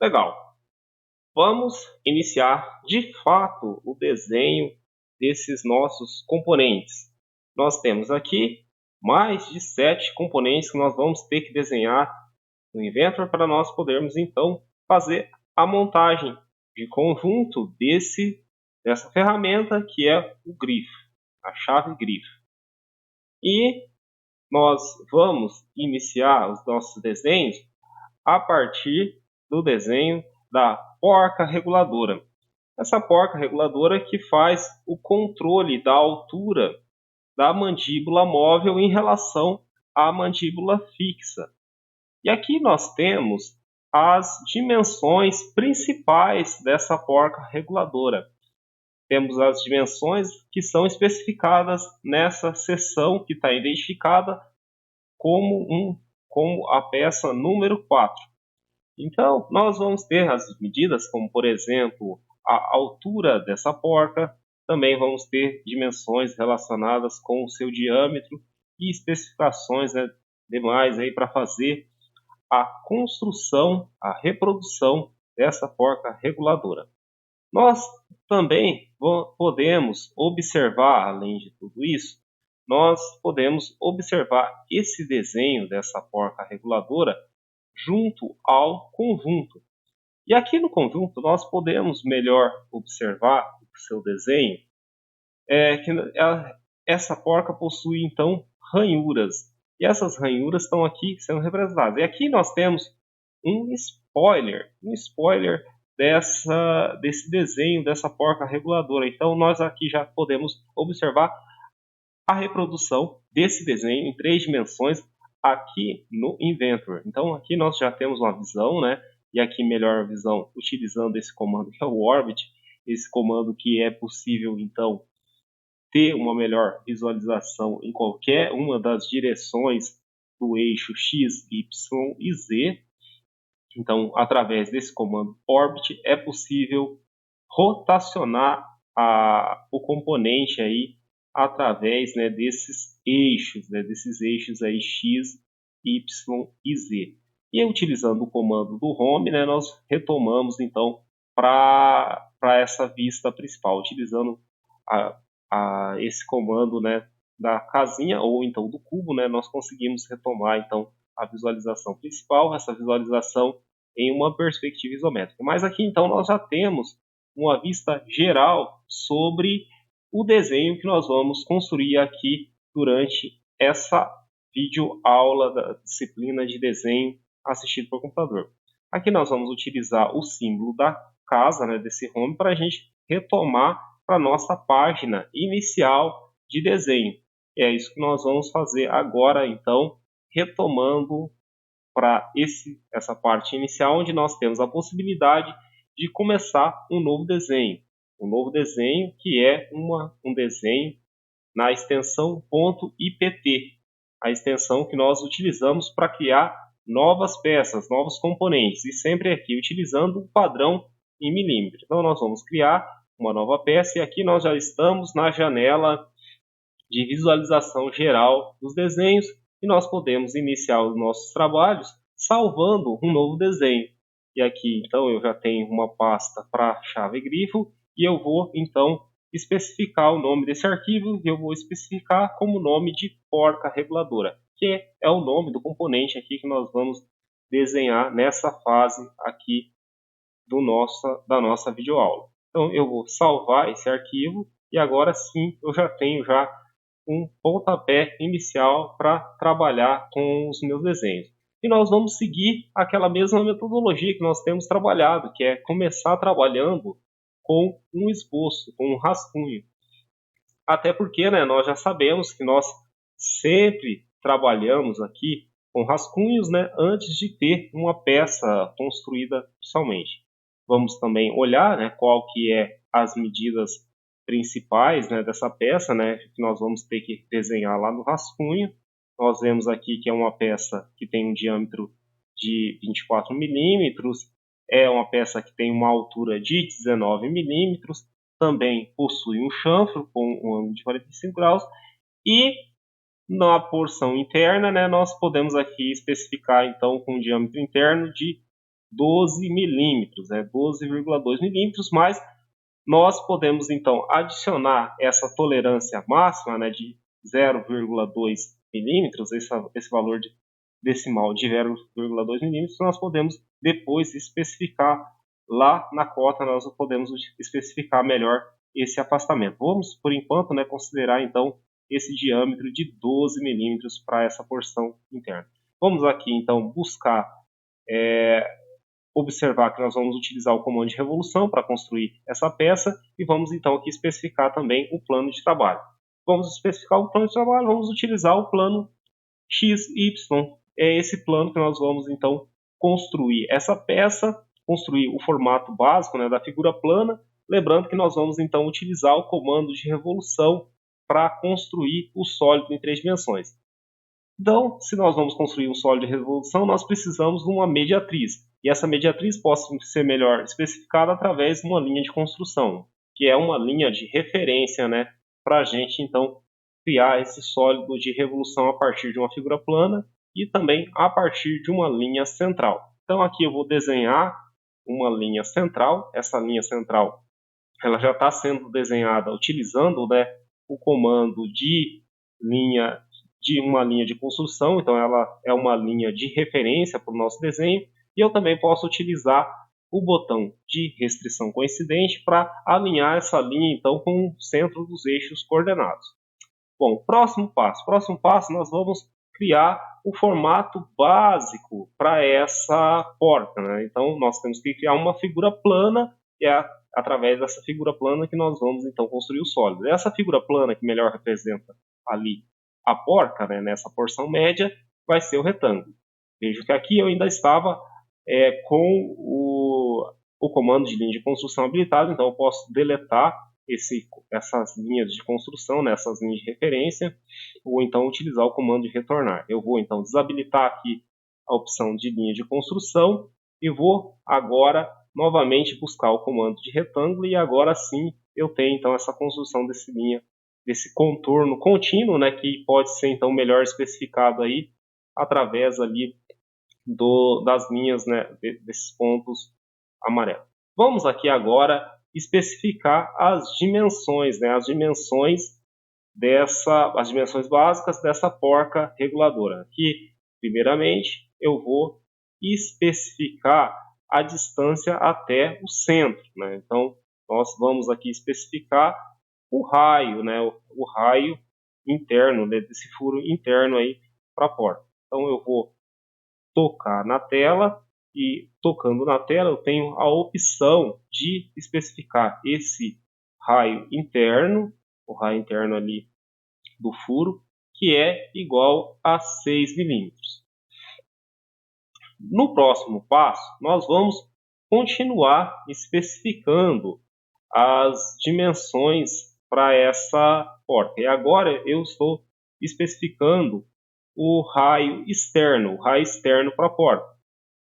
Legal. Vamos iniciar de fato o desenho desses nossos componentes. Nós temos aqui mais de 7 componentes que nós vamos ter que desenhar no Inventor para nós podermos então fazer a montagem de conjunto dessa ferramenta que é o grifo, a chave grifo. E nós vamos iniciar os nossos desenhos a partir do desenho da porca reguladora. Essa porca reguladora que faz o controle da altura da mandíbula móvel em relação à mandíbula fixa. E aqui nós temos as dimensões principais dessa porca reguladora. Temos as dimensões que são especificadas nessa seção que está identificada como a peça número 4. Então, nós vamos ter as medidas, como por exemplo, a altura dessa porca, também vamos ter dimensões relacionadas com o seu diâmetro e especificações demais para fazer a construção, a reprodução dessa porca reguladora. Nós também podemos observar, além de tudo isso, nós podemos observar esse desenho dessa porca reguladora junto ao conjunto. E aqui no conjunto nós podemos melhor observar o seu desenho, que essa porca possui então ranhuras. E essas ranhuras estão aqui sendo representadas. E aqui nós temos um spoiler desse desenho dessa porca reguladora. Então nós aqui já podemos observar a reprodução desse desenho em 3 dimensões aqui no Inventor. Então aqui nós já temos uma visão, né? E aqui melhor visão utilizando esse comando que é o Orbit, esse comando que é possível então ter uma melhor visualização em qualquer uma das direções do eixo X, Y e Z. Então, através desse comando Orbit, é possível rotacionar o componente aí através desses eixos aí X, Y e Z. E utilizando o comando do Home, nós retomamos então para essa vista principal, utilizando esse comando da casinha ou então do cubo, nós conseguimos retomar então a visualização principal, essa visualização em uma perspectiva isométrica. Mas aqui então nós já temos uma vista geral sobre o desenho que nós vamos construir aqui durante essa videoaula da disciplina de desenho assistido por computador. Aqui nós vamos utilizar o símbolo da casa, desse home, para a gente retomar para a nossa página inicial de desenho. E é isso que nós vamos fazer agora, então, retomando para essa parte inicial, onde nós temos a possibilidade de começar um novo desenho. Um novo desenho que é um desenho na extensão .ipt, a extensão que nós utilizamos para criar novas peças, novos componentes, e sempre aqui utilizando o padrão em milímetro. Então nós vamos criar uma nova peça e aqui nós já estamos na janela de visualização geral dos desenhos e nós podemos iniciar os nossos trabalhos salvando um novo desenho. E aqui então eu já tenho uma pasta para chave grifo e eu vou então especificar o nome desse arquivo e eu vou especificar como nome de porca reguladora, que é o nome do componente aqui que nós vamos desenhar nessa fase aqui da nossa videoaula. Então eu vou salvar esse arquivo e agora sim eu já tenho um pontapé inicial para trabalhar com os meus desenhos. E nós vamos seguir aquela mesma metodologia que nós temos trabalhado, que é começar trabalhando com um esboço, com um rascunho. Até porque nós já sabemos que nós sempre trabalhamos aqui com rascunhos antes de ter uma peça construída oficialmente. Vamos também olhar qual que é as medidas principais dessa peça, que nós vamos ter que desenhar lá no rascunho. Nós vemos aqui que é uma peça que tem um diâmetro de 24 milímetros, é uma peça que tem uma altura de 19 milímetros, também possui um chanfro com um ângulo de 45 graus e na porção interna nós podemos aqui especificar então com um diâmetro interno de 12 milímetros, 12,2 milímetros, mas nós podemos então adicionar essa tolerância máxima, né, de 0,2 milímetros, esse valor decimal de 0,2 milímetros, nós podemos depois especificar lá na cota, nós podemos especificar melhor esse afastamento. Vamos, por enquanto, né, considerar então esse diâmetro de 12 milímetros para essa porção interna. Vamos aqui então buscar observar que nós vamos utilizar o comando de revolução para construir essa peça e vamos então aqui especificar também o plano de trabalho. Vamos especificar o plano de trabalho, vamos utilizar o plano XY. É esse plano que nós vamos então construir essa peça, construir o formato básico, né, da figura plana. Lembrando que nós vamos então utilizar o comando de revolução para construir o sólido em 3 dimensões. Então, se nós vamos construir um sólido de revolução, nós precisamos de uma mediatriz. E essa mediatriz pode ser melhor especificada através de uma linha de construção, que é uma linha de referência, né, para a gente, então, criar esse sólido de revolução a partir de uma figura plana e também a partir de uma linha central. Então, aqui eu vou desenhar uma linha central. Essa linha central ela já está sendo desenhada utilizando, né, o comando de uma linha de construção, então ela é uma linha de referência para o nosso desenho, e eu também posso utilizar o botão de restrição coincidente para alinhar essa linha então com o centro dos eixos coordenados. Bom, próximo passo nós vamos criar o formato básico para essa porta, né? Então nós temos que criar uma figura plana e é através dessa figura plana que nós vamos então construir o sólido. Essa figura plana que melhor representa ali a porca, né, nessa porção média, vai ser o retângulo. Vejo que aqui eu ainda estava com o comando de linha de construção habilitado, então eu posso deletar essas linhas de construção, né, essas linhas de referência, ou então utilizar o comando de retornar. Eu vou então desabilitar aqui a opção de linha de construção e vou agora novamente buscar o comando de retângulo e agora sim eu tenho então essa construção desse contorno contínuo, né, que pode ser então melhor especificado aí através ali das linhas, né, desses pontos amarelos. Vamos aqui agora especificar as dimensões, né, as dimensões básicas dessa porca reguladora. Aqui, primeiramente, eu vou especificar a distância até o centro, né? Então, nós vamos aqui especificar o raio, né? O raio interno, né? Desse furo interno aí para a porta. Então, eu vou tocar na tela e tocando na tela eu tenho a opção de especificar esse raio interno, o raio interno ali do furo, que é igual a 6 milímetros. No próximo passo, nós vamos continuar especificando as dimensões para essa porta. E agora eu estou especificando o raio externo para a porta.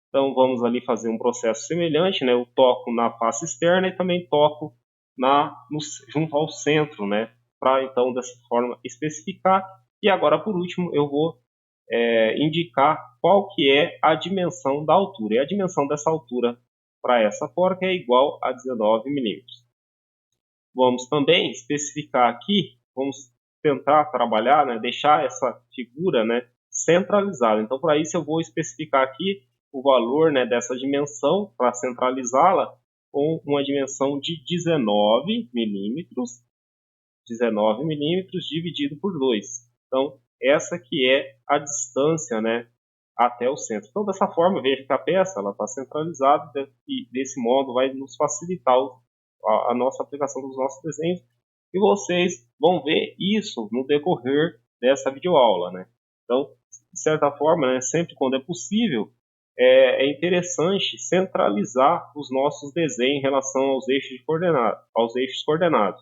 Então vamos ali fazer um processo semelhante, né? Eu toco na face externa e também toco junto ao centro, né? Para então dessa forma especificar. E agora por último eu vou indicar qual que é a dimensão da altura. E a dimensão dessa altura para essa porca é igual a 19 milímetros. Vamos também especificar aqui, vamos tentar trabalhar, né, deixar essa figura, né, centralizada. Então, para isso eu vou especificar aqui o valor, né, dessa dimensão para centralizá-la com uma dimensão de 19 milímetros dividido por 2. Então, essa que é a distância, né, até o centro. Então, dessa forma, eu vejo que a peça está centralizada e, desse modo, vai nos facilitar a nossa aplicação dos nossos desenhos. E vocês vão ver isso no decorrer dessa videoaula, né? Então, de certa forma, né, sempre quando é possível, é interessante centralizar os nossos desenhos em relação aos eixos coordenados.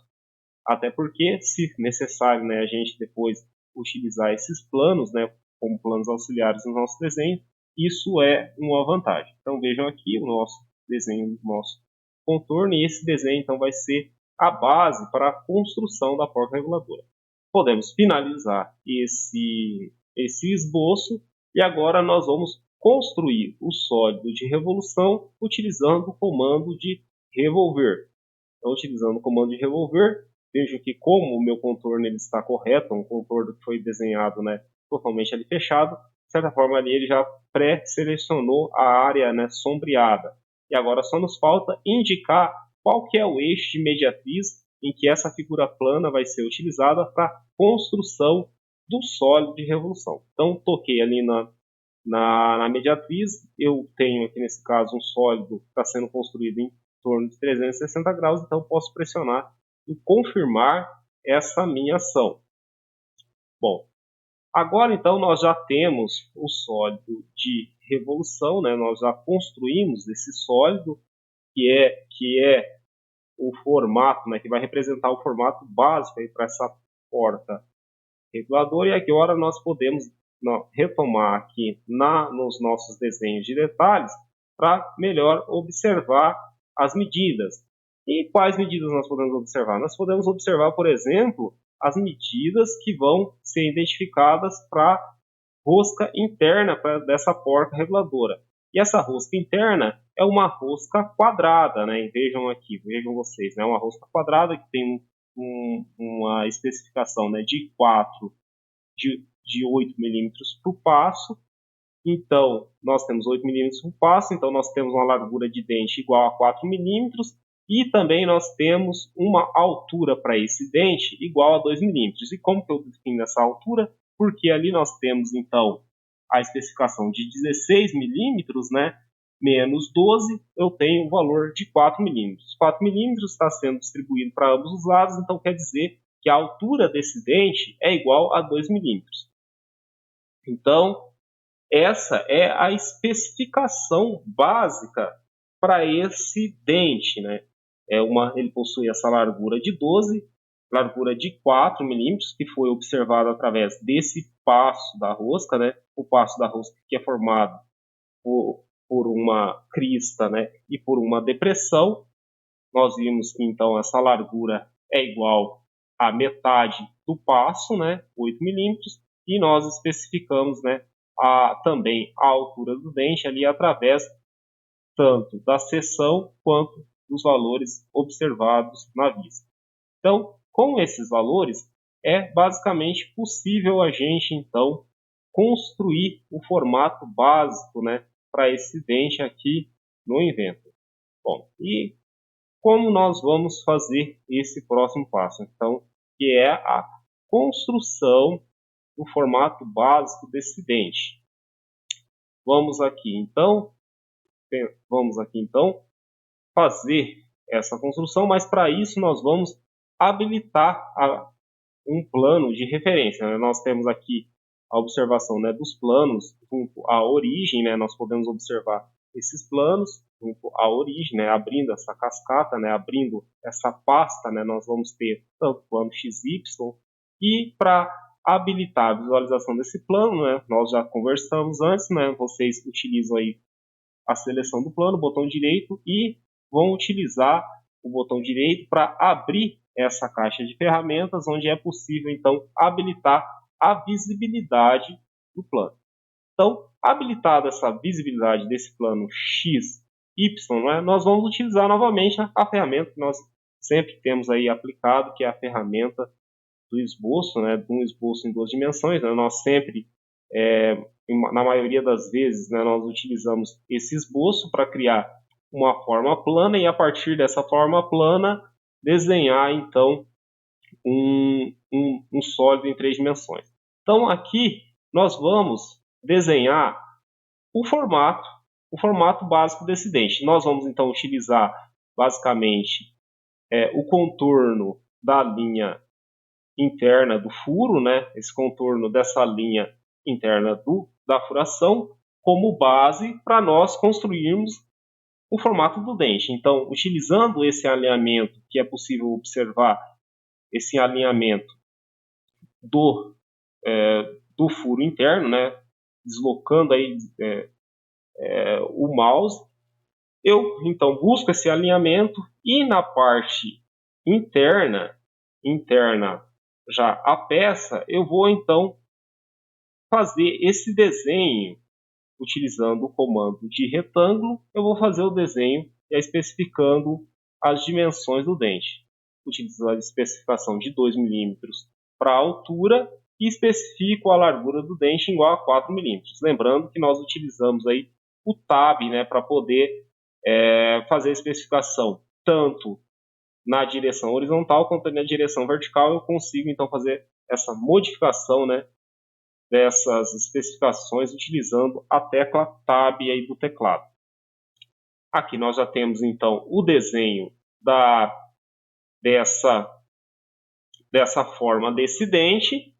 Até porque, se necessário, né, a gente depois utilizar esses planos, né, como planos auxiliares no nosso desenho, isso é uma vantagem. Então vejam aqui o nosso desenho do nosso contorno e esse desenho então vai ser a base para a construção da porta reguladora. Podemos finalizar esse esboço e agora nós vamos construir o sólido de revolução utilizando o comando de revolver. Então, utilizando o comando de revolver, vejo que como o meu contorno ele está correto, um contorno que foi desenhado, né, totalmente ali fechado, de certa forma ali ele já pré-selecionou a área, né, sombreada. E agora só nos falta indicar qual que é o eixo de mediatriz em que essa figura plana vai ser utilizada para construção do sólido de revolução. Então, toquei ali na mediatriz, eu tenho aqui nesse caso um sólido que está sendo construído em torno de 360 graus, então posso pressionar e confirmar essa minha ação. Bom, agora então nós já temos o sólido de revolução, né? Nós já construímos esse sólido que é o formato, né? Que vai representar o formato básico para essa porta reguladora, e agora nós podemos retomar aqui nos nossos desenhos de detalhes para melhor observar as medidas. E quais medidas nós podemos observar? Nós podemos observar, por exemplo, as medidas que vão ser identificadas para a rosca interna dessa porca reguladora. E essa rosca interna é uma rosca quadrada, né? E vejam aqui, vejam vocês, né? Uma rosca quadrada que tem uma especificação, né, de 4 de 8 milímetros por passo. Então, nós temos 8 milímetros por passo, então nós temos uma largura de dente igual a 4 milímetros, e também nós temos uma altura para esse dente igual a 2 milímetros. E como que eu defino essa altura? Porque ali nós temos, então, a especificação de 16 milímetros, né? Menos 12, eu tenho o valor de 4 milímetros. 4 milímetros está sendo distribuído para ambos os lados, então quer dizer que a altura desse dente é igual a 2 milímetros. Então, essa é a especificação básica para esse dente, né? Ele possui essa largura de 12, largura de 4 milímetros, que foi observado através desse passo da rosca, né? O passo da rosca que é formado por uma crista, né? E por uma depressão. Nós vimos que então essa largura é igual à metade do passo, né? 8 milímetros, e nós especificamos, né, também a altura do dente ali através tanto da seção quanto dos valores observados na vista. Então, com esses valores, é basicamente possível a gente, então, construir o formato básico, né, para esse dente aqui no Inventor. Bom, e como nós vamos fazer esse próximo passo? Então, que é a construção do formato básico desse dente. Vamos aqui então fazer essa construção, mas para isso nós vamos habilitar um plano de referência, né? Nós temos aqui a observação, né, dos planos junto à origem, né? Nós podemos observar esses planos junto à origem, né? Abrindo essa cascata, né? Abrindo essa pasta, né? Nós vamos ter tanto o plano XY, e para habilitar a visualização desse plano, né? Nós já conversamos antes, né? Vocês utilizam aí a seleção do plano, botão direito, e vão utilizar o botão direito para abrir essa caixa de ferramentas, onde é possível, então, habilitar a visibilidade do plano. Então, habilitada essa visibilidade desse plano X, Y, né, nós vamos utilizar novamente a ferramenta que nós sempre temos aí aplicado, que é a ferramenta do esboço, né, de um esboço em 2 dimensões. Né, nós sempre, na maioria das vezes, né, nós utilizamos esse esboço para criar uma forma plana, e a partir dessa forma plana desenhar então um sólido em 3 dimensões. Então aqui nós vamos desenhar o formato básico desse dente. Nós vamos então utilizar basicamente o contorno da linha interna do furo, né? Esse contorno dessa linha interna da furação como base para nós construirmos o formato do dente. Então, utilizando esse alinhamento, que é possível observar esse alinhamento do furo interno, né? Deslocando aí o mouse, eu então busco esse alinhamento, e na parte interna já a peça, eu vou então fazer esse desenho utilizando o comando de retângulo, eu vou fazer o desenho especificando as dimensões do dente. Utilizo a especificação de 2 milímetros para a altura e especifico a largura do dente igual a 4 milímetros. Lembrando que nós utilizamos aí o tab, né, para poder fazer a especificação tanto na direção horizontal quanto na direção vertical. Eu consigo então fazer essa modificação, né, dessas especificações utilizando a tecla Tab aí do teclado. Aqui nós já temos então o desenho dessa forma desse dente,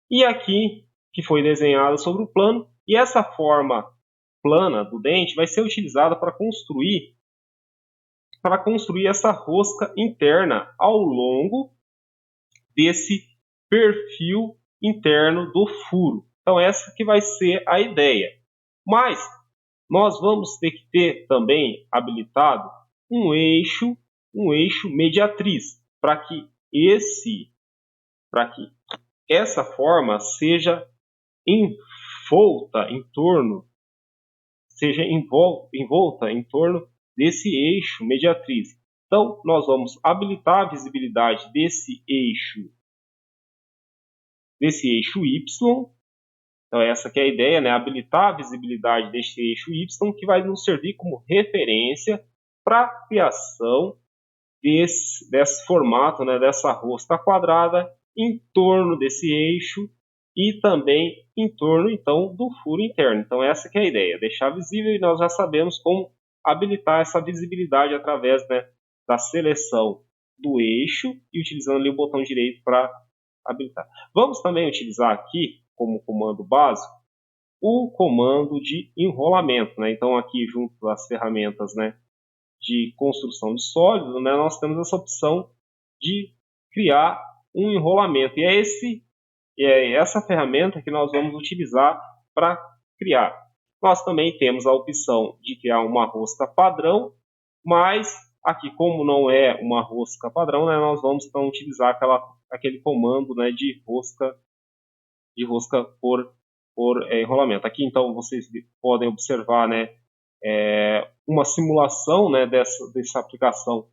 e aqui que foi desenhado sobre o plano, e essa forma plana do dente vai ser utilizada para construir essa rosca interna ao longo desse perfil interno do furo. Então essa que vai ser a ideia. Mas nós vamos ter que ter também habilitado um eixo mediatriz para que essa forma seja envolta em torno desse eixo mediatriz. Então nós vamos habilitar a visibilidade desse eixo Y. Então essa que é a ideia, né? Habilitar a visibilidade desse eixo Y, que vai nos servir como referência para a criação desse formato, né? Dessa rosca quadrada em torno desse eixo e também em torno então do furo interno. Então essa que é a ideia, deixar visível, e nós já sabemos como habilitar essa visibilidade através, né, da seleção do eixo e utilizando ali o botão direito para habilitar. Vamos também utilizar aqui como comando básico o comando de enrolamento, né? Então aqui junto às ferramentas, né, de construção de sólido, né, nós temos essa opção de criar um enrolamento, e é essa ferramenta que nós vamos utilizar para criar. Nós também temos a opção de criar uma rosca padrão, mas aqui, como não é uma rosca padrão, né, nós vamos então utilizar aquele comando, né, de rosca por enrolamento. Aqui então vocês podem observar, né, uma simulação, né, dessa aplicação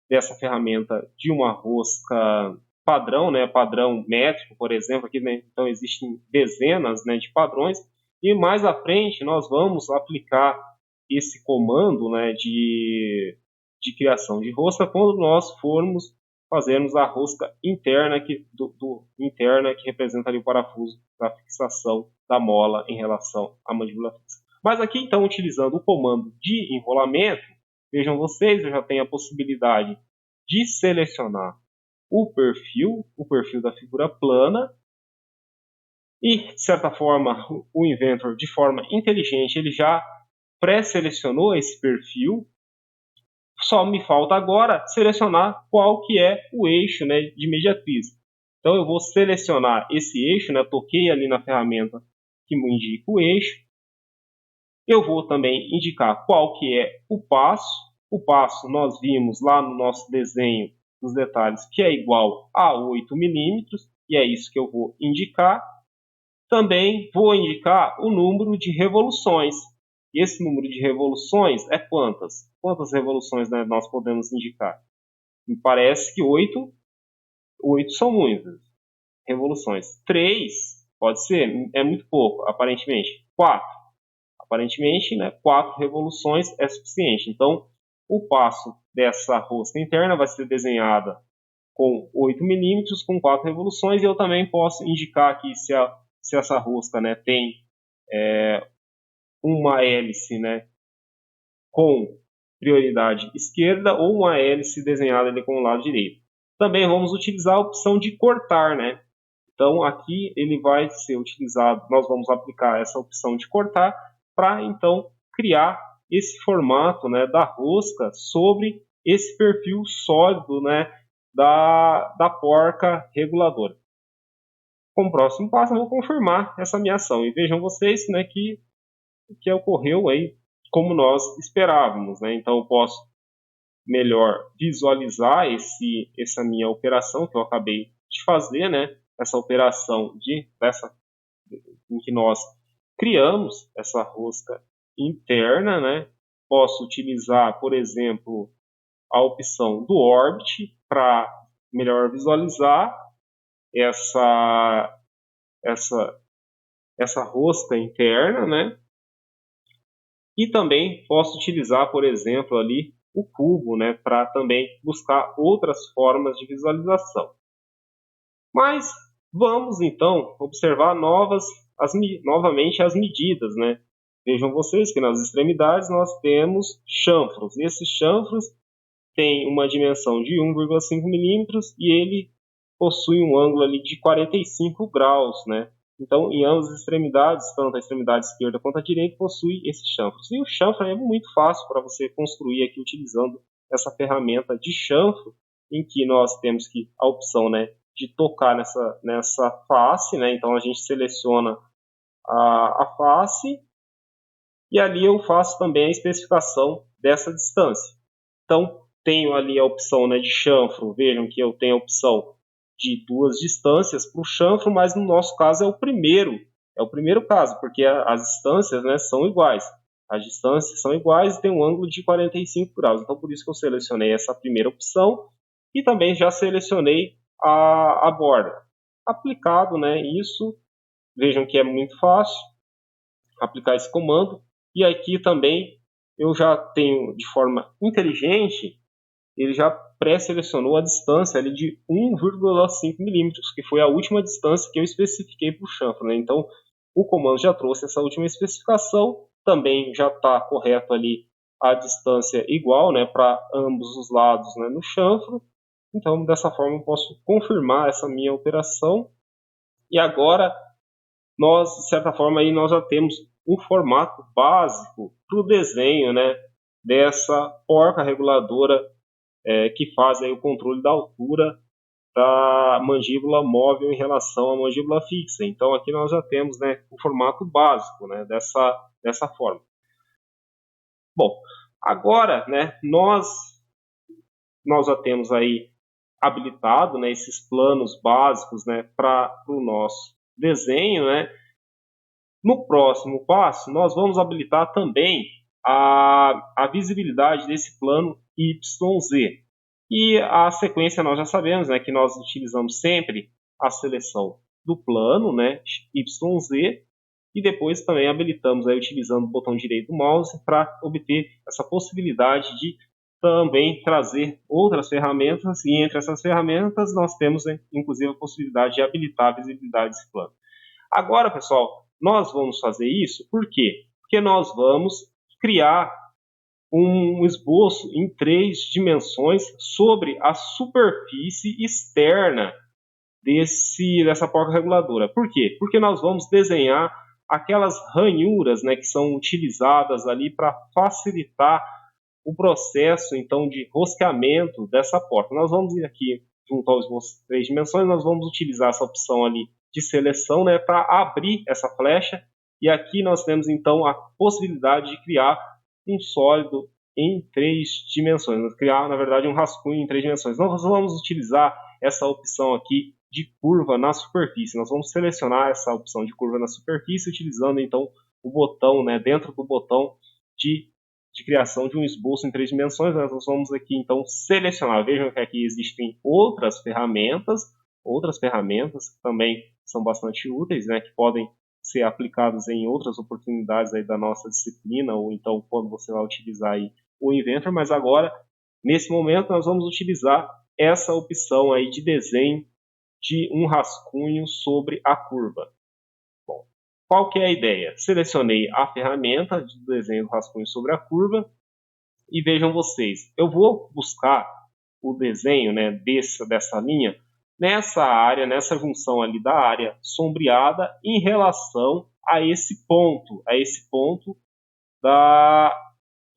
dessa ferramenta de uma rosca padrão, né, padrão métrico, por exemplo. Aqui, né, então existem dezenas, né, de padrões, e mais à frente nós vamos aplicar esse comando, né, de criação de rosca quando nós formos fazermos a rosca interna que representa ali o parafuso da fixação da mola em relação à mandíbula fixa. Mas aqui então, utilizando o comando de enrolamento, vejam vocês, eu já tenho a possibilidade de selecionar o perfil da figura plana, e de certa forma o Inventor, de forma inteligente, ele já pré-selecionou esse perfil. Só me falta agora selecionar qual que é o eixo, né, de mediatriz. Então eu vou selecionar esse eixo, né, toquei ali na ferramenta que me indica o eixo. Eu vou também indicar qual que é o passo. O passo nós vimos lá no nosso desenho dos detalhes que é igual a 8 milímetros, e é isso que eu vou indicar. Também vou indicar o número de revoluções. E esse número de revoluções é quantas? Quantas revoluções, né, nós podemos indicar? Me parece que 8 são muitas revoluções. 3 pode ser, é muito pouco, aparentemente. 4. Aparentemente, né, 4 revoluções é suficiente. Então, o passo dessa rosca interna vai ser desenhada com 8 milímetros, com 4 revoluções, e eu também posso indicar aqui se essa rosca, né, tem uma hélice, né, com prioridade esquerda ou uma hélice desenhada ali com o lado direito. Também vamos utilizar a opção de cortar, né? Então aqui ele vai ser utilizado, nós vamos aplicar essa opção de cortar para então criar esse formato, né, da rosca sobre esse perfil sólido, né, da porca reguladora. Como próximo passo, eu vou confirmar essa minha ação, e vejam vocês, né, que ocorreu aí como nós esperávamos, né? Então eu posso melhor visualizar essa minha operação que eu acabei de fazer, né? Essa operação em que nós criamos essa rosca interna, né? Posso utilizar, por exemplo, a opção do Orbit para melhor visualizar essa rosca interna, né? E também posso utilizar, por exemplo, ali o cubo, né, para também buscar outras formas de visualização. Mas vamos então observar novamente as medidas, né? Vejam vocês que nas extremidades nós temos chanfros. Esses chanfros têm uma dimensão de 1,5 milímetros e ele possui um ângulo ali de 45 graus, né? Então, em ambas as extremidades, tanto a extremidade esquerda quanto a direita, possui esses chanfros. E o chanfro é muito fácil para você construir aqui utilizando essa ferramenta de chanfro, em que nós temos a opção, né, de tocar nessa face, né? Então, a gente seleciona a face e ali eu faço também a especificação dessa distância. Então, tenho ali a opção, né, de chanfro. Vejam que eu tenho a opção de 2 distâncias para o chanfro, mas no nosso caso é o primeiro caso, porque as distâncias, né, são iguais. As distâncias são iguais e tem um ângulo de 45 graus. Então, por isso que eu selecionei essa primeira opção e também já selecionei a borda. Aplicado, né, isso, vejam que é muito fácil aplicar esse comando. E aqui também eu já tenho, de forma inteligente, ele já pré-selecionou a distância ali de 1,5 milímetros, que foi a última distância que eu especifiquei para o chanfro, né? Então, o comando já trouxe essa última especificação, também já está correto ali a distância igual, né, para ambos os lados, né, no chanfro. Então, dessa forma, eu posso confirmar essa minha operação. E agora, nós, de certa forma, aí nós já temos o formato básico para o desenho, né, dessa porca reguladora que faz aí o controle da altura da mandíbula móvel em relação à mandíbula fixa. Então aqui nós já temos, né, o formato básico, né, dessa forma. Bom, agora, né, nós já temos aí habilitado, né, esses planos básicos, né, para o nosso desenho, né. No próximo passo, nós vamos habilitar também a visibilidade desse plano YZ. E a sequência nós já sabemos, né, que nós utilizamos sempre a seleção do plano, né, YZ, e depois também habilitamos aí, utilizando o botão direito do mouse para obter essa possibilidade de também trazer outras ferramentas, e entre essas ferramentas nós temos, né, inclusive a possibilidade de habilitar a visibilidade desse plano. Agora, pessoal, nós vamos fazer isso por quê? Porque nós vamos criar um esboço em 3 dimensões sobre a superfície externa dessa porca reguladora. Por quê? Porque nós vamos desenhar aquelas ranhuras, né, que são utilizadas ali para facilitar o processo então de rosqueamento dessa porta. Nós vamos ir aqui junto ao esboço em 3 dimensões, nós vamos utilizar essa opção ali de seleção, né, para abrir essa flecha, e aqui nós temos então a possibilidade de criar um sólido em 3 dimensões, criar na verdade um rascunho em 3 dimensões. Nós vamos utilizar essa opção aqui de curva na superfície. Nós vamos selecionar essa opção de curva na superfície utilizando então o botão, né, dentro do botão de criação de um esboço em 3 dimensões. Nós vamos aqui então selecionar. Vejam que aqui existem outras ferramentas que também são bastante úteis, né, que podem ser aplicadas em outras oportunidades aí da nossa disciplina, ou então quando você vai utilizar aí o Inventor, mas agora, nesse momento, nós vamos utilizar essa opção aí de desenho de um rascunho sobre a curva. Bom, qual que é a ideia? Selecionei a ferramenta de desenho do rascunho sobre a curva e vejam vocês, eu vou buscar o desenho, né, dessa linha nessa área, nessa junção ali da área sombreada em relação a esse ponto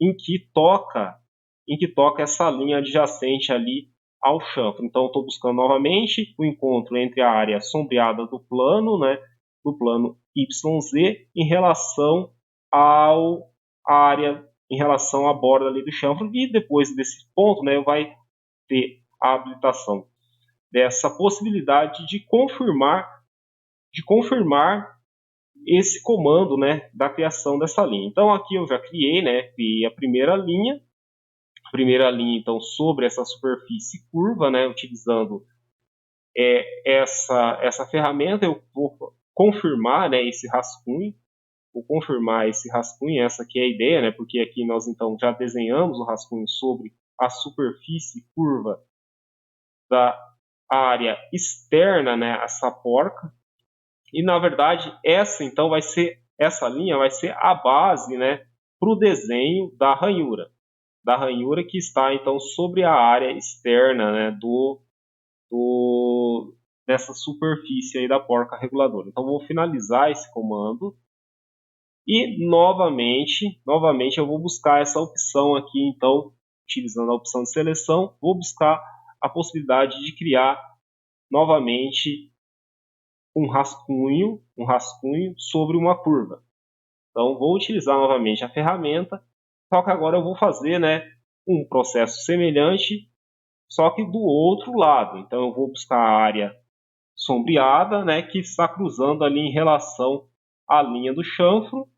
em que toca essa linha adjacente ali ao chanfro. Então, estou buscando novamente o encontro entre a área sombreada do plano, né, do plano YZ, em relação em relação à borda ali do chanfro, e depois desse ponto, né, vai ter a habilitação dessa possibilidade de confirmar esse comando, né, da criação dessa linha. Então aqui eu já criei, né, criei a primeira linha, então sobre essa superfície curva, né, utilizando essa ferramenta. Eu vou confirmar, né, esse rascunho, essa aqui é a ideia, né, porque aqui nós então já desenhamos o rascunho sobre a superfície curva da área externa, né, essa porca. E na verdade essa linha vai ser a base, né, para o desenho da ranhura que está então sobre a área externa, né, dessa superfície aí da porca reguladora. Então vou finalizar esse comando e novamente eu vou buscar essa opção aqui. Então, utilizando a opção de seleção, vou buscar a possibilidade de criar novamente um rascunho sobre uma curva. Então vou utilizar novamente a ferramenta, só que agora eu vou fazer, né, um processo semelhante, só que do outro lado. Então eu vou buscar a área sombreada, né, que está cruzando ali em relação à linha do chanfro,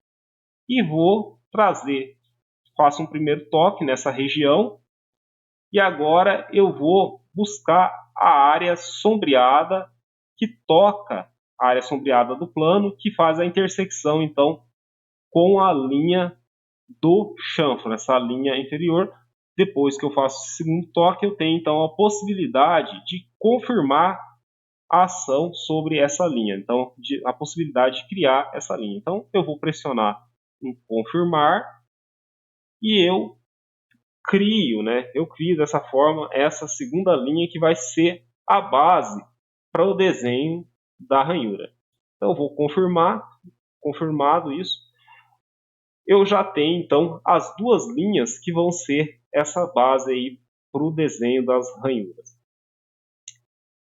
e vou faço um primeiro toque nessa região, e agora eu vou buscar a área sombreada que toca a área sombreada do plano, que faz a intersecção então com a linha do chanfro, essa linha inferior. Depois que eu faço o segundo toque, eu tenho então a possibilidade de confirmar a ação sobre essa linha. Então, a possibilidade de criar essa linha. Então, eu vou pressionar em confirmar e eu crio, né? Eu crio dessa forma essa segunda linha que vai ser a base para o desenho da ranhura. Então, eu vou confirmado isso. Eu já tenho então as duas linhas que vão ser essa base aí para o desenho das ranhuras.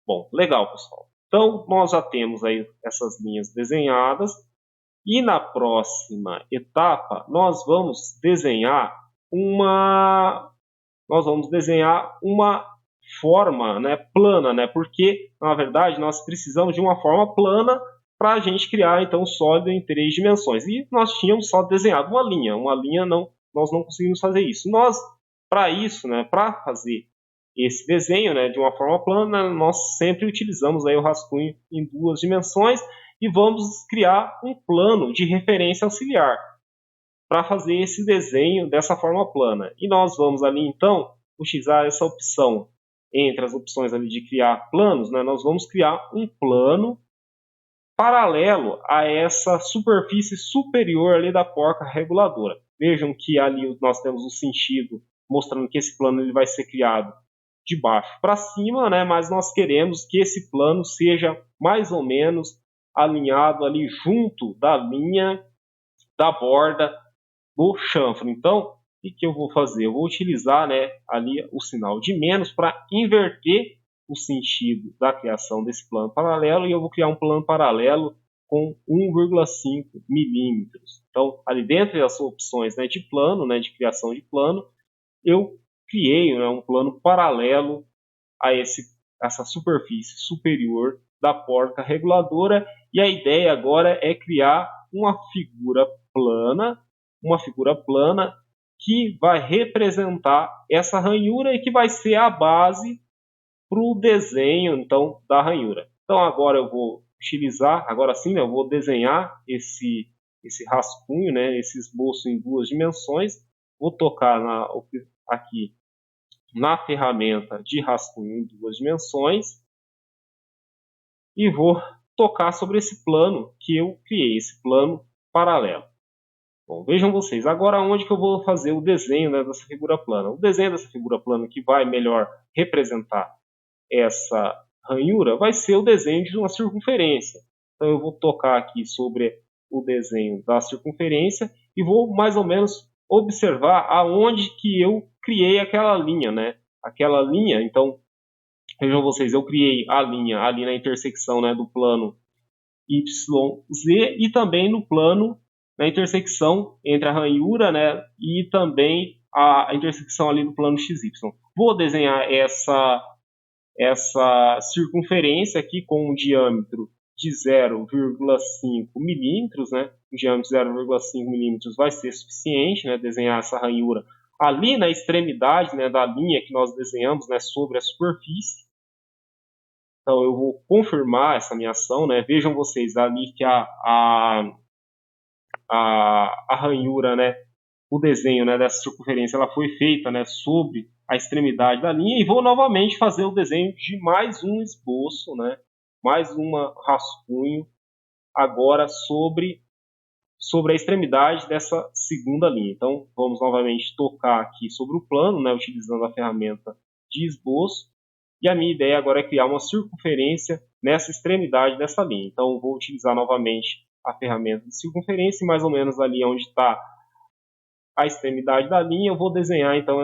Bom, legal, pessoal. Então, nós já temos aí essas linhas desenhadas. E na próxima etapa, nós vamos desenhar uma forma, né, plana, né? Porque, na verdade, nós precisamos de uma forma plana para a gente criar, então, um sólido em 3 dimensões. E nós tínhamos só desenhado uma linha nós não conseguimos fazer isso. Para isso, né, para fazer esse desenho, né, de uma forma plana, nós sempre utilizamos aí o rascunho em 2 dimensões e vamos criar um plano de referência auxiliar para fazer esse desenho dessa forma plana. E nós vamos ali então utilizar essa opção, entre as opções ali de criar planos, né, nós vamos criar um plano paralelo a essa superfície superior ali da porca reguladora. Vejam que ali nós temos um sentido mostrando que esse plano ele vai ser criado de baixo para cima, né? Mas nós queremos que esse plano seja mais ou menos alinhado ali junto da linha da borda do chanfro. Então, o que eu vou fazer? Eu vou utilizar, né, ali o sinal de menos para inverter o sentido da criação desse plano paralelo, e eu vou criar um plano paralelo com 1,5 milímetros. Então, ali dentro das opções, né, de plano, né, de criação de plano, eu criei, né, um plano paralelo a essa superfície superior da porca reguladora, e a ideia agora é criar uma figura plana que vai representar essa ranhura e que vai ser a base para o desenho então da ranhura. Então agora eu vou agora sim, né, eu vou desenhar esse rascunho, né, esse esboço em 2 dimensões. Vou tocar aqui na ferramenta de rascunho em 2 dimensões e vou tocar sobre esse plano que eu criei, esse plano paralelo. Bom, vejam vocês, agora onde que eu vou fazer o desenho, né, dessa figura plana? O desenho dessa figura plana que vai melhor representar essa ranhura vai ser o desenho de uma circunferência. Então eu vou tocar aqui sobre o desenho da circunferência e vou mais ou menos observar aonde que eu criei aquela linha, né? Aquela linha, então, vejam vocês, eu criei a linha ali na intersecção, né, do plano YZ e também no plano, na intersecção entre a ranhura, né, e também a intersecção ali do plano XY. Vou desenhar essa circunferência aqui com um diâmetro de 0,5 milímetros, né? Um diâmetro de 0,5 milímetros vai ser suficiente, né? Desenhar essa ranhura ali na extremidade, né, da linha que nós desenhamos, né, sobre a superfície. Então eu vou confirmar essa minha ação, né? Vejam vocês ali que a ranhura, né, o desenho, né, dessa circunferência, ela foi feita, né, sobre a extremidade da linha, e vou novamente fazer o desenho de mais um esboço, né, mais um rascunho, agora sobre a extremidade dessa segunda linha. Então, vamos novamente tocar aqui sobre o plano, né, utilizando a ferramenta de esboço, e a minha ideia agora é criar uma circunferência nessa extremidade dessa linha. Então, vou utilizar novamente a ferramenta de circunferência, e mais ou menos ali onde está a extremidade da linha, eu vou desenhar então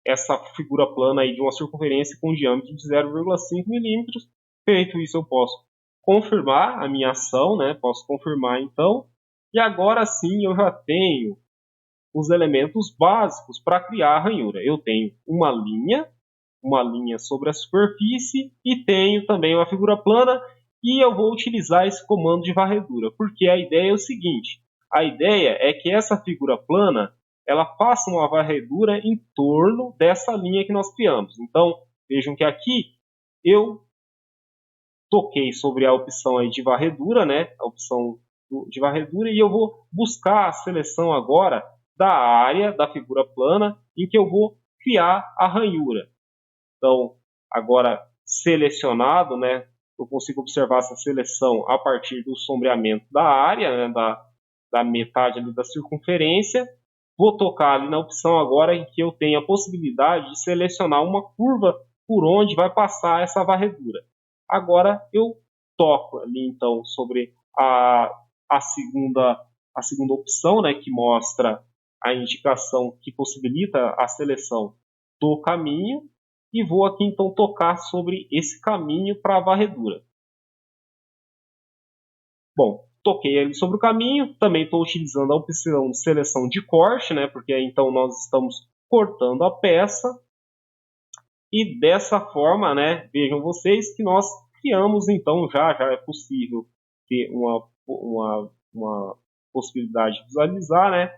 essa figura plana aí de uma circunferência com diâmetro de 0,5 milímetros. Feito isso, eu posso confirmar a minha ação, né? Posso confirmar então, e agora sim eu já tenho os elementos básicos para criar a ranhura. Eu tenho uma linha sobre a superfície, e tenho também uma figura plana, e eu vou utilizar esse comando de varredura, porque a ideia é o seguinte: a ideia é que essa figura plana ela faça uma varredura em torno dessa linha que nós criamos. Então, vejam que aqui eu toquei sobre a opção aí de varredura, né? A opção de varredura, e eu vou buscar a seleção agora da área da figura plana em que eu vou criar a ranhura. Então, agora selecionado, né? Eu consigo observar essa seleção a partir do sombreamento da área, né, da metade ali da circunferência. Vou tocar ali na opção agora em que eu tenho a possibilidade de selecionar uma curva por onde vai passar essa varredura. Agora eu toco ali então sobre a segunda opção, né, que mostra a indicação que possibilita a seleção do caminho, e vou aqui então tocar sobre esse caminho para a varredura. Bom, toquei ali sobre o caminho, também estou utilizando a opção de seleção de corte, né, porque então nós estamos cortando a peça, e dessa forma, né, vejam vocês que nós criamos então, já é possível ter uma possibilidade de visualizar, né,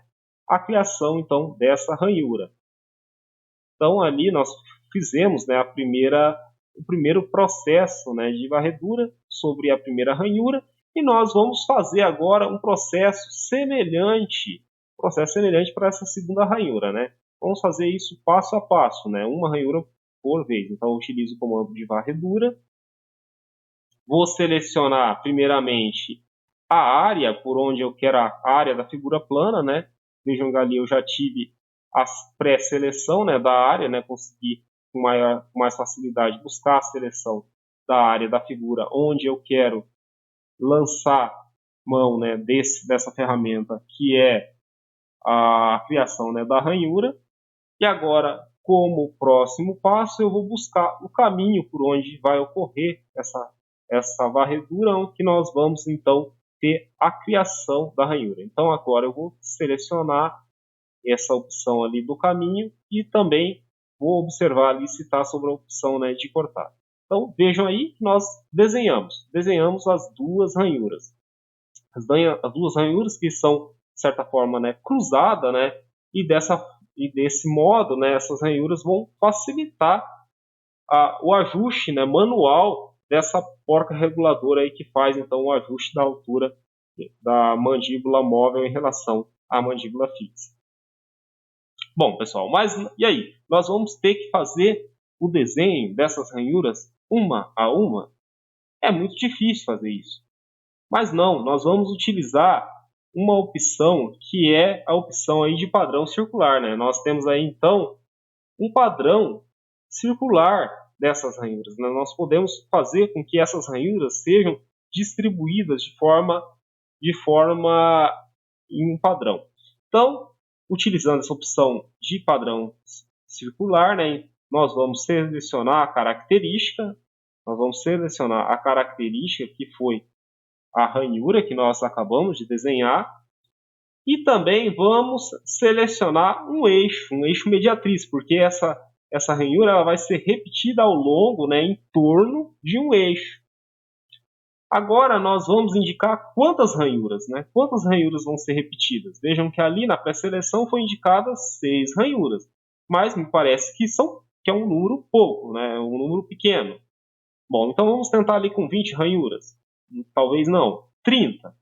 a criação então dessa ranhura. Então ali nós fizemos, né, o primeiro processo, né, de varredura sobre a primeira ranhura, e nós vamos fazer agora um processo semelhante para essa segunda ranhura, né? Vamos fazer isso passo a passo, né? Uma ranhura por vez. Então eu utilizo o comando de varredura. Vou selecionar primeiramente a área por onde eu quero, a área da figura plana, né? Vejam que ali eu já tive a pré-seleção, né, da área, né? Consegui com mais facilidade buscar a seleção da área da figura onde eu quero lançar mão, né, dessa ferramenta, que é a criação, né, da ranhura. E agora, como próximo passo, eu vou buscar o caminho por onde vai ocorrer essa varredura, que nós vamos então ter a criação da ranhura. Então agora eu vou selecionar essa opção ali do caminho, e também vou observar ali se está sobre a opção, né, de cortar. Então vejam aí que nós desenhamos as duas ranhuras. As duas ranhuras que são, de certa forma, né, cruzadas, né, e desse modo, né, essas ranhuras vão facilitar o ajuste, né, manual dessa porca reguladora aí, que faz então o ajuste da altura da mandíbula móvel em relação à mandíbula fixa. Bom, pessoal, mas e aí? Nós vamos ter que fazer o desenho dessas ranhuras uma a uma? É muito difícil fazer isso. Mas não, nós vamos utilizar uma opção que é a opção aí de padrão circular, né? Nós temos aí então um padrão circular dessas ranhuras, né? Nós podemos fazer com que essas ranhuras sejam distribuídas de forma em um padrão. Então, utilizando essa opção de padrão circular, né, nós vamos selecionar a característica, que foi a ranhura que nós acabamos de desenhar, e também vamos selecionar um eixo mediatriz, porque essa ranhura ela vai ser repetida ao longo, né, em torno de um eixo. Agora nós vamos indicar quantas ranhuras, né? Quantas ranhuras vão ser repetidas. Vejam que ali na pré-seleção foi indicadas 6 ranhuras, mas me parece que é um número pouco, né? Um número pequeno. Bom, então vamos tentar ali com 20 ranhuras. Talvez não. 30.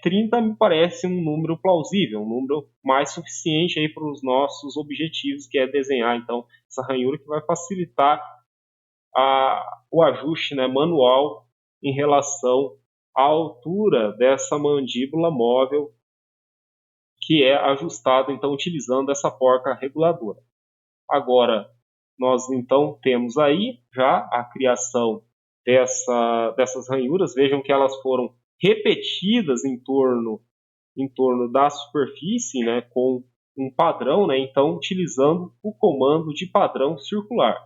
30 me parece um número plausível, um número mais suficiente aí para os nossos objetivos, que é desenhar então essa ranhura que vai facilitar o ajuste, né, manual em relação à altura dessa mandíbula móvel que é ajustada então utilizando essa porca reguladora. Agora nós então temos aí já a criação dessas ranhuras. Vejam que elas foram repetidas em torno da superfície, né, com um padrão, né, então utilizando o comando de padrão circular.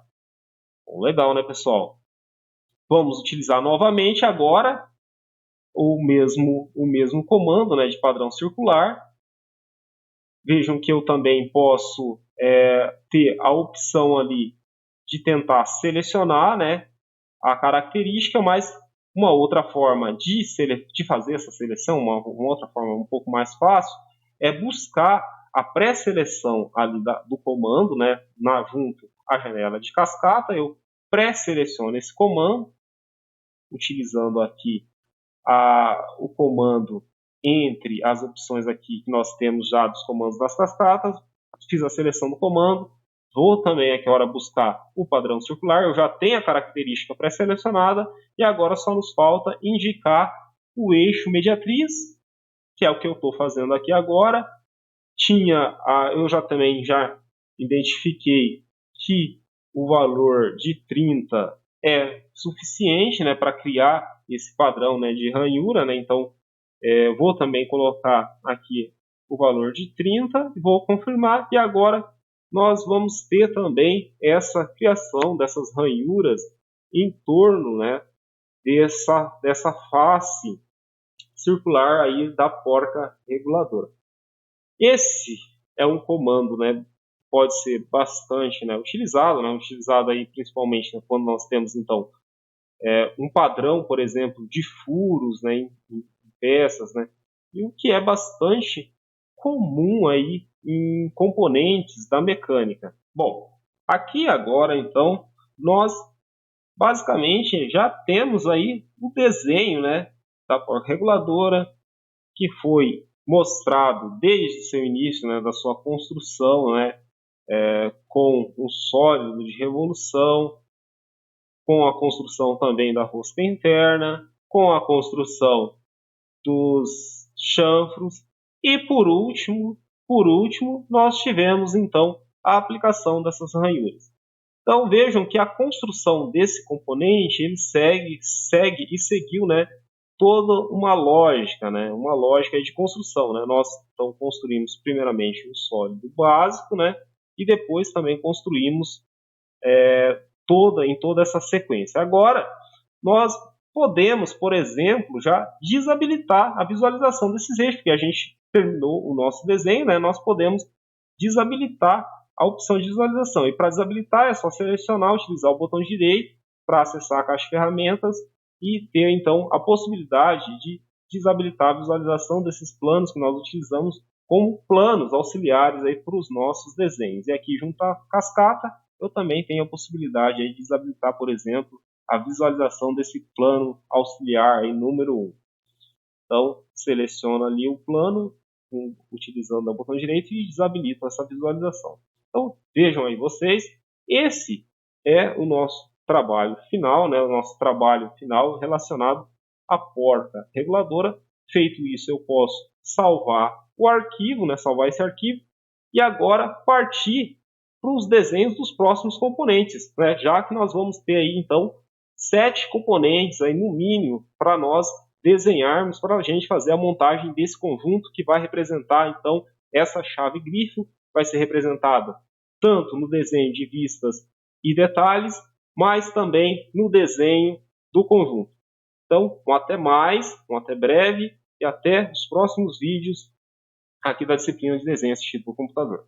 Bom, legal, né, pessoal? Vamos utilizar novamente agora o mesmo comando, né, de padrão circular. Vejam que eu também posso ter a opção ali de tentar selecionar, né, a característica, mas uma outra forma de fazer essa seleção, uma outra forma um pouco mais fácil, é buscar a pré-seleção ali do comando, né, junto à janela de cascata. Eu pré-seleciono esse comando, utilizando aqui o comando entre as opções aqui que nós temos já dos comandos das cascatas. Fiz a seleção do comando. Vou também aqui agora buscar o padrão circular. Eu já tenho a característica pré-selecionada e agora só nos falta indicar o eixo mediatriz, que é o que eu estou fazendo aqui agora. Eu também já identifiquei que o valor de 30 é suficiente, né, para criar esse padrão, né, de ranhura, né? Então vou também colocar aqui o valor de 30, vou confirmar e agora nós vamos ter também essa criação dessas ranhuras em torno, né, dessa face circular aí da porca reguladora. Esse é um comando, né, pode ser bastante, né, utilizado aí principalmente, né, quando nós temos então um padrão, por exemplo, de furos, né, em peças, né, e o que é bastante comum aí em componentes da mecânica. Bom, aqui agora então nós basicamente já temos aí o desenho, né, da porca reguladora, que foi mostrado desde seu início, né, da sua construção, né, com um sólido de revolução, com a construção também da rosca interna, com a construção dos chanfros e por último, nós tivemos então a aplicação dessas ranhuras. Então vejam que a construção desse componente ele seguiu, né, toda uma lógica, né, uma lógica de construção, né. Nós então construímos primeiramente um sólido básico, né, e depois também construímos em toda essa sequência. Agora nós podemos, por exemplo, já desabilitar a visualização desses eixos, porque a gente terminou o nosso desenho, né? Nós podemos desabilitar a opção de visualização. E para desabilitar é só selecionar, utilizar o botão direito para acessar a caixa de ferramentas e ter então a possibilidade de desabilitar a visualização desses planos que nós utilizamos como planos auxiliares aí para os nossos desenhos. E aqui junto à cascata eu também tenho a possibilidade aí de desabilitar, por exemplo, a visualização desse plano auxiliar aí, número 1. Então, seleciono ali o plano, utilizando o botão direito e desabilito essa visualização. Então, vejam aí vocês, esse é o nosso trabalho final, né? O nosso trabalho final relacionado à porta reguladora. Feito isso, eu posso salvar o arquivo, né? Salvar esse arquivo, e agora partir para os desenhos dos próximos componentes, né? Já que nós vamos ter aí, então, 7 componentes aí no mínimo para nós desenharmos, para a gente fazer a montagem desse conjunto que vai representar então essa chave grifo, vai ser representada tanto no desenho de vistas e detalhes, mas também no desenho do conjunto. Então, até mais, até breve e até os próximos vídeos aqui da disciplina de desenho assistido por computador.